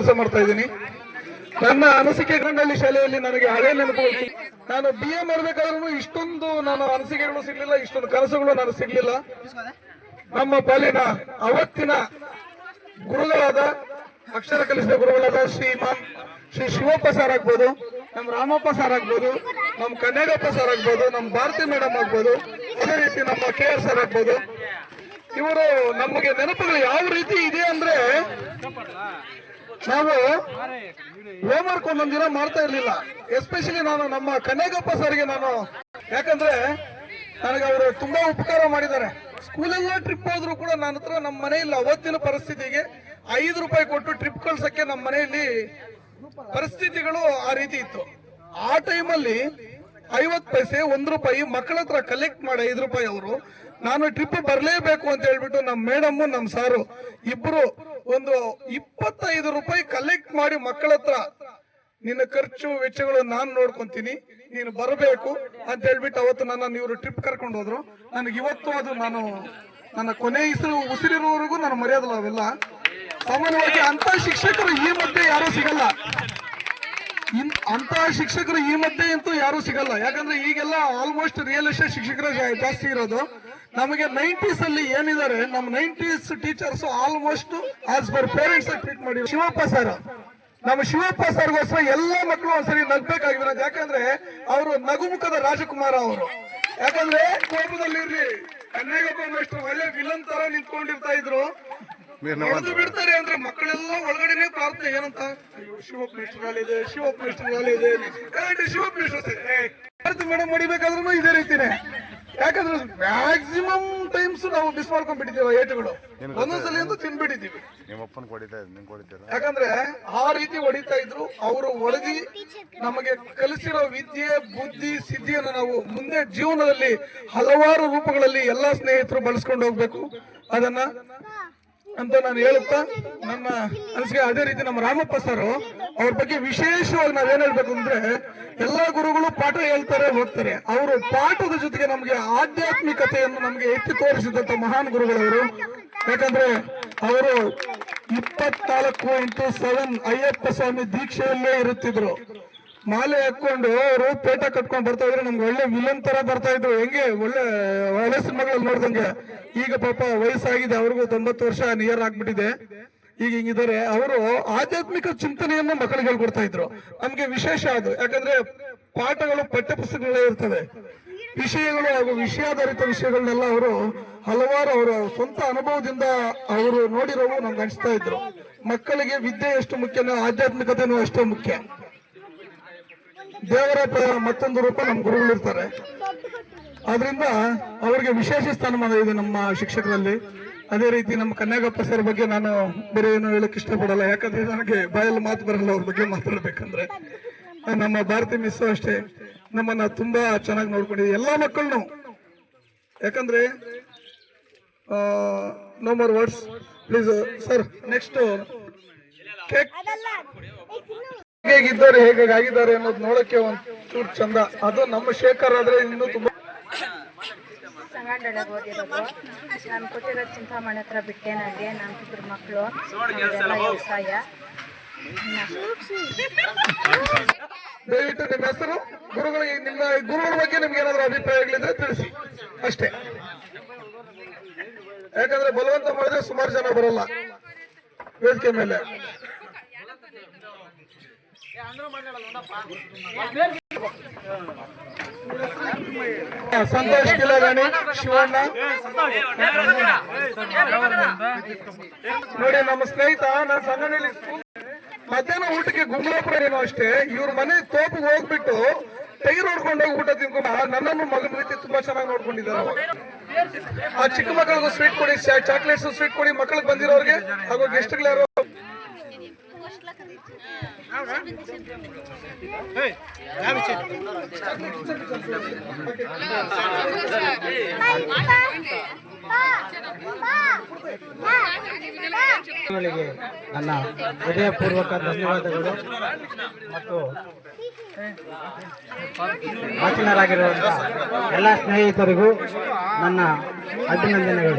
ಕೆಲಸ ಮಾಡ್ತಾ ಇದ್ದೀನಿ. ನನ್ನ ಅನಿಸಿಕೆ ಗಂಡಳ್ಳಿ ಶಾಲೆಯಲ್ಲಿ ನನಗೆ ಹಳೆ ನೆನಪುಗಳು. ನಾನು BA ಮಾಡಬೇಕಾದ್ರೂ ಇಷ್ಟೊಂದು ನಾನು ಅನಿಸಿಕೆಗಳು ಸಿಗ್ಲಿಲ್ಲ, ಇಷ್ಟೊಂದು ಕನಸುಗಳು ನನಗೆ ಸಿಗ್ಲಿಲ್ಲ. ನಮ್ಮ ಪಾಲಿನ ಅವತ್ತಿನ ಗುರುಗಳಾದ ಅಕ್ಷರ ಕಲಿಸಿದ ಗುರುಗಳಾದ ಶ್ರೀ ಶಿವಪ್ಪ ಸರ್ ಆಗ್ಬೋದು, ನಮ್ಮ ರಾಮಪ್ಪ ಸರ್ ಆಗ್ಬೋದು, ನಮ್ಮ ಕನ್ನಡಪ್ಪ ಸರ್ ಆಗ್ಬೋದು, ನಮ್ಮ ಭಾರತಿ ಮೇಡಮ್ ಆಗ್ಬೋದು, ಅದೇ ರೀತಿ ನಮ್ಮ KR ಸರ್ ಆಗ್ಬೋದು. ಇವರು ನಮಗೆ ನೆನಪುಗಳು ಯಾವ ರೀತಿ ಇದೆ ಅಂದ್ರೆ, ನಾವು ಹೋಮ್ವರ್ಕ್ ಒಂದೊಂದು ದಿನ ಮಾಡ್ತಾ ಇರ್ಲಿಲ್ಲ. ಎಸ್ಪೆಷಲಿ ನಾನು ನಮ್ಮ ಕನ್ನಡಪ್ಪ ಸರ್ಗೆ ಯಾಕಂದ್ರೆ ನನಗೆ ಅವರು ತುಂಬಾ ಉಪಕಾರ ಮಾಡಿದ್ದಾರೆ. ಸ್ಕೂಲೆಲ್ಲ ಟ್ರಿಪ್ ಹೋದ್ರು ಕೂಡ ನನ್ನ ಹತ್ರ ನಮ್ಮ ಮನೆಯಲ್ಲಿ ಅವತ್ತಿನ ಪರಿಸ್ಥಿತಿಗೆ 5 ರೂಪಾಯಿ ಕೊಟ್ಟು ಟ್ರಿಪ್ ಕಳ್ಸಕ್ಕೆ ನಮ್ಮ ಮನೆಯಲ್ಲಿ ಪರಿಸ್ಥಿತಿಗಳು ಆ ರೀತಿ ಇತ್ತು. ಆ ಟೈಮಲ್ಲಿ 50 ಪೈಸೆ 1 ರೂಪಾಯಿ ಮಕ್ಕಳ ಹತ್ರ ಕಲೆಕ್ಟ್ ಮಾಡಿ 5 ರೂಪಾಯಿ ಅವರು ನಾನು ಟ್ರಿಪ್ ಬರಲೇಬೇಕು ಅಂತ ಹೇಳ್ಬಿಟ್ಟು ನಮ್ಮ ಮೇಡಮ್ ನಮ್ಮ ಸಾರು ಇಬ್ರು ಒಂದು 25 ರೂಪಾಯಿ ಕಲೆಕ್ಟ್ ಮಾಡಿ ಮಕ್ಕಳ ಹತ್ರ, ನಿನ್ನ ಖರ್ಚು ವೆಚ್ಚಗಳು ನಾನು ನೋಡ್ಕೊಂತೀನಿ, ನೀನು ಬರಬೇಕು ಅಂತ ಹೇಳ್ಬಿಟ್ಟು ಅವತ್ತು ನನ್ನ ಇವರು ಟ್ರಿಪ್ ಕರ್ಕೊಂಡು ಹೋದ್ರು. ನನಗೆ ಇವತ್ತು ಅದು ನನ್ನ ಕೊನೆ ಉಸಿರಿರುವವರೆಗೂ ನಾನು ಮರೆಯೋದಿಲ್ಲ. ಅವೆಲ್ಲ ಸಾಮಾನ್ಯವಾಗಿ ಅಂತ ಶಿಕ್ಷಕರು ಈ ಮಧ್ಯೆ ಯಾರು ಸಿಗಲ್ಲ. ಅಂತ ಶಿಕ್ಷಕರು ಈ ಮಧ್ಯೆ ಅಂತೂ ಯಾರು ಸಿಗಲ್ಲ. ಯಾಕಂದ್ರೆ ಈಗೆಲ್ಲ ಆಲ್ಮೋಸ್ಟ್ ರಿಯಲ್ ಎಸ್ಟೇಟ್ ಶಿಕ್ಷಕರು ಜಾಸ್ತಿ ಇರೋದು. ನಮಗೆ 90s ಅಲ್ಲಿ ಏನಿದ್ದಾರೆ, ನಮ್ಮ 90s teachers almost as per parents treat ಮಾಡಿ. ಶಿವಪ್ಪ ಸರ್, ನಮ್ಮ ಶಿವಪ್ಪ ಸರ್ಗೋಸ್ಕರ ಎಲ್ಲ ಮಕ್ಕಳು ಒಂದ್ಸರಿ ನಗ್ಬೇಕಾಗಿದ್ರು. ಯಾಕಂದ್ರೆ ಅವರು ನಗುಮುಖದ ರಾಜಕುಮಾರ ಅವರು. ಯಾಕಂದ್ರೆ ಕೋಪದಲ್ಲಿರ್ಲಿ ಕನ್ನಡಪ್ಪ ಮೇಷ್ಟ್ರು ಒಳ್ಳೆ ವಿಲನ್ ತರ ನಿಂತ್ಕೊಂಡಿರ್ತಾ ಇದ್ರು. ಹೊಡೆದು ಬಿಡ್ತಾರೆ ಅಂದ್ರೆ ಮಕ್ಕಳೆಲ್ಲ ಒಳಗಡೆನೆ ಪ್ರಾರ್ಥನೆ ಏನಂತ, ಶಿವಪ್ಪ ಮೇಷ್ಟ್ರಲ್ಲಿದೆ, ಶಿವಪ್ಪ ಮೇಷ್ಟ್ರಲ್ಲಿದೆ, ಶಿವಪ್ಪ ಮೇಷ್ಟ್ರು ಮೇಡಮ್ ಹೊಡಿಬೇಕಾದ್ರೂ ಇದೇ ರೀತಿನೇ. ಯಾಕಂದ್ರೆ ಮ್ಯಾಕ್ಸಿಮಮ್ ಟೈಮ್ಸ್ ನಾವು ಮಿಸ್ ಮಾಡ್ಕೊಂಡ್ಬಿಟ್ಟಿದ್ದೀವಿ. ಏಟುಗಳು ಒಂದೊಂದ್ಸಲಿ ಅಂತೂ ತಿನ್ಬಿಟ್ಟಿದ್ದೀವಿ. ಯಾಕಂದ್ರೆ ಆ ರೀತಿ ಹೊಡಿತಾ ಇದ್ರು. ಅವರು ಹೊಡೆದಿ ನಮಗೆ ಕಲಿಸಿರೋ ವಿದ್ಯೆ ಬುದ್ಧಿ ಸಿದ್ಧಿಯನ್ನು ನಾವು ಮುಂದೆ ಜೀವನದಲ್ಲಿ ಹಲವಾರು ರೂಪಗಳಲ್ಲಿ ಎಲ್ಲಾ ಸ್ನೇಹಿತರು ಬಳಸ್ಕೊಂಡು ಹೋಗ್ಬೇಕು ಅದನ್ನ ಅಂತ ನಾನು ಹೇಳುತ್ತಾ ನನ್ನ ಅನಿಸಿಕೆ. ಅದೇ ರೀತಿ ನಮ್ಮ ರಾಮಪ್ಪ ಸರ್ ಅವ್ರ ಬಗ್ಗೆ ವಿಶೇಷವಾಗಿ ನಾವೇನ್ ಹೇಳ್ಬೇಕು ಅಂದ್ರೆ, ಎಲ್ಲಾ ಗುರುಗಳು ಪಾಠ ಹೇಳ್ತಾರೆ ಹೋಗ್ತಾರೆ. ಅವರು ಪಾಠದ ಜೊತೆಗೆ ನಮಗೆ ಆಧ್ಯಾತ್ಮಿಕತೆಯನ್ನು ನಮಗೆ ಎತ್ತಿ ತೋರಿಸಿದಂತ ಮಹಾನ್ ಗುರುಗಳವರು. ಯಾಕಂದ್ರೆ ಅವರು 24x7 ಅಯ್ಯಪ್ಪ ಸ್ವಾಮಿ ದೀಕ್ಷೆಯಲ್ಲೇ ಇರುತ್ತಿದ್ರು. ಮಾಲೆ ಹಾಕೊಂಡು ಅವರು ಪೇಟ ಕಟ್ಕೊಂಡು ಬರ್ತಾ ಇದ್ರು. ನಮ್ಗೆ ಒಳ್ಳೆ ವಿಲನ್ ತರ ಬರ್ತಾ ಇದ್ರು. ಹೆಂಗೆ ಒಳ್ಳೆ ಸಿನಿಮಾಗಳಲ್ಲಿ ನೋಡ್ದಂಗೆ. ಈಗ ಪಾಪ ವಯಸ್ಸಾಗಿದೆ, ಅವ್ರಿಗೂ 90 ವರ್ಷ ನಿಯರ್ ಆಗ್ಬಿಟ್ಟಿದೆ. ಈಗ ಹಿಂಗಿದ್ದಾರೆ. ಅವರು ಆಧ್ಯಾತ್ಮಿಕ ಚಿಂತನೆಯನ್ನು ಮಕ್ಕಳಿಗೆ ಹೇಳ್ಕೊಡ್ತಾ ಇದ್ರು. ನಮ್ಗೆ ವಿಶೇಷ ಅದು. ಯಾಕಂದ್ರೆ ಪಾಠಗಳು ಪಠ್ಯ ಪುಸ್ತಕಗಳೇ ಇರ್ತವೆ. ವಿಷಯಗಳು ಹಾಗೂ ವಿಷಯಾಧಾರಿತ ವಿಷಯಗಳನ್ನೆಲ್ಲ ಅವರು ಹಲವಾರು ಅವರ ಸ್ವಂತ ಅನುಭವದಿಂದ ಅವರು ನೋಡಿರೋವು ನಮ್ಗೆ ಅನಿಸ್ತಾ ಇದ್ರು. ಮಕ್ಕಳಿಗೆ ವಿದ್ಯೆ ಎಷ್ಟು ಮುಖ್ಯನೋ ಆಧ್ಯಾತ್ಮಿಕತೆನೂ ಅಷ್ಟೇ ಮುಖ್ಯ. ದೇವರ ಮತ್ತೊಂದು ರೂಪ ನಮ್ಮ ಗುರುಗಳಿರ್ತಾರೆ. ಆದ್ರಿಂದ ಅವರಿಗೆ ವಿಶೇಷ ಸ್ಥಾನಮಾನ ಇದೆ ನಮ್ಮ ಶಿಕ್ಷಕರಲ್ಲಿ. ಅದೇ ರೀತಿ ನಮ್ಮ ಕನ್ಯಾಗಪ್ಪ ಸರ್ ಬಗ್ಗೆ ನಾನು ಬೇರೆ ಏನು ಹೇಳಕ್ ಇಷ್ಟಪಡಲ್ಲ. ಯಾಕಂದ್ರೆ ನನಗೆ ಬಾಯಲ್ಲಿ ಮಾತು ಬರಲ್ಲ ಅವ್ರ ಬಗ್ಗೆ ಮಾತಾಡ್ಬೇಕಂದ್ರೆ. ನಮ್ಮ ಭಾರತಿ ಮಿಸ್ ಅಷ್ಟೇ ನಮ್ಮನ್ನ ತುಂಬಾ ಚೆನ್ನಾಗಿ ನೋಡ್ಕೊಂಡಿದೆ ಎಲ್ಲಾ ಮಕ್ಕಳನ್ನು. ಯಾಕಂದ್ರೆ no more words please sir. Next ಹೇಗಿದ್ದಾರೆ ಹೇಗಾಗಿದ್ದಾರೆ ಅನ್ನೋದು ನೋಡಕ್ಕೆ ಒಂಚೂರು ಚಂದ. ಅದು ನಮ್ಮ ಶೇಖರ್ ಆದ್ರೆ ಇನ್ನೂ ತುಂಬಾ ಸಂಗಂಡೊಳಗೆ ಓದಿರೋದು. ನಾನು ಕೊಟ್ಟಿರೋ ಚಿಂತಾಮಣಿ ಹತ್ರ ಬಿಟ್ಟೆ. ನನಗೆ ನಮ್ಮ ಇಬ್ಬರು ಮಕ್ಕಳು, ವ್ಯವಸಾಯ. ದಯವಿಟ್ಟು ನಿಮ್ಮ ಹೆಸರು, ಗುರುಗಳಿಗೆ, ನಿಮ್ಮ ಗುರುಗಳ ಬಗ್ಗೆ ನಿಮ್ಗೆ ಏನಾದ್ರು ಅಭಿಪ್ರಾಯಗಳಿದ್ರೆ ತಿಳಿಸಿ ಅಷ್ಟೇ. ಯಾಕಂದ್ರೆ ಬಲವಂತ ಮಾಡಿದ್ರೆ ಸುಮಾರು ಜನ ಬರಲ್ಲ ವೇದಿಕೆ ಮೇಲೆ. ಸಂತೋಷ್ ಕಿಲಗಾಣಿ, ಶಿವಣ್ಣ ನೋಡಿ ನಮ್ಮ ಸ್ನೇಹಿತ. ನಾನು ಸಂಗನಲ್ಲಿ ಮಧ್ಯಾಹ್ನ ಊಟಕ್ಕೆ ಗುಂಗ್ಲಾಪುರ ಏನೋ ಅಷ್ಟೇ. ಇವ್ರ ಮನೆ ತೋಪಿಗೆ ಹೋಗ್ಬಿಟ್ಟು ಟೈರ್ ಹೊಡ್ಕೊಂಡು ಹೋಗಿ ಊಟ ತಿನ್ಕೊಂಡು ನನ್ನನ್ನು ಮಗನ ರೀತಿ ತುಂಬಾ ಚೆನ್ನಾಗಿ ನೋಡ್ಕೊಂಡಿದ್ದಾರೆ. ಆ ಚಿಕ್ಕ ಮಕ್ಕಳಿಗೂ ಸ್ವೀಟ್ ಕೊಡಿ, ಚಾಕ್ಲೇಟ್ಸ್ ಸ್ವೀಟ್ ಕೊಡಿ ಮಕ್ಕಳಿಗೆ ಬಂದಿರೋರಿಗೆ ಹಾಗೂ ಗೆಸ್ಟ್ಗಳ್ಯಾರು. ನನ್ನ ಹೃದಯಪೂರ್ವಕ ಧನ್ಯವಾದಗಳು ಮತ್ತು ಆಸೀನರಾಗಿರುವಂತಹ ಎಲ್ಲ ಸ್ನೇಹಿತರಿಗೂ ನನ್ನ ಅಭಿನಂದನೆಗಳು.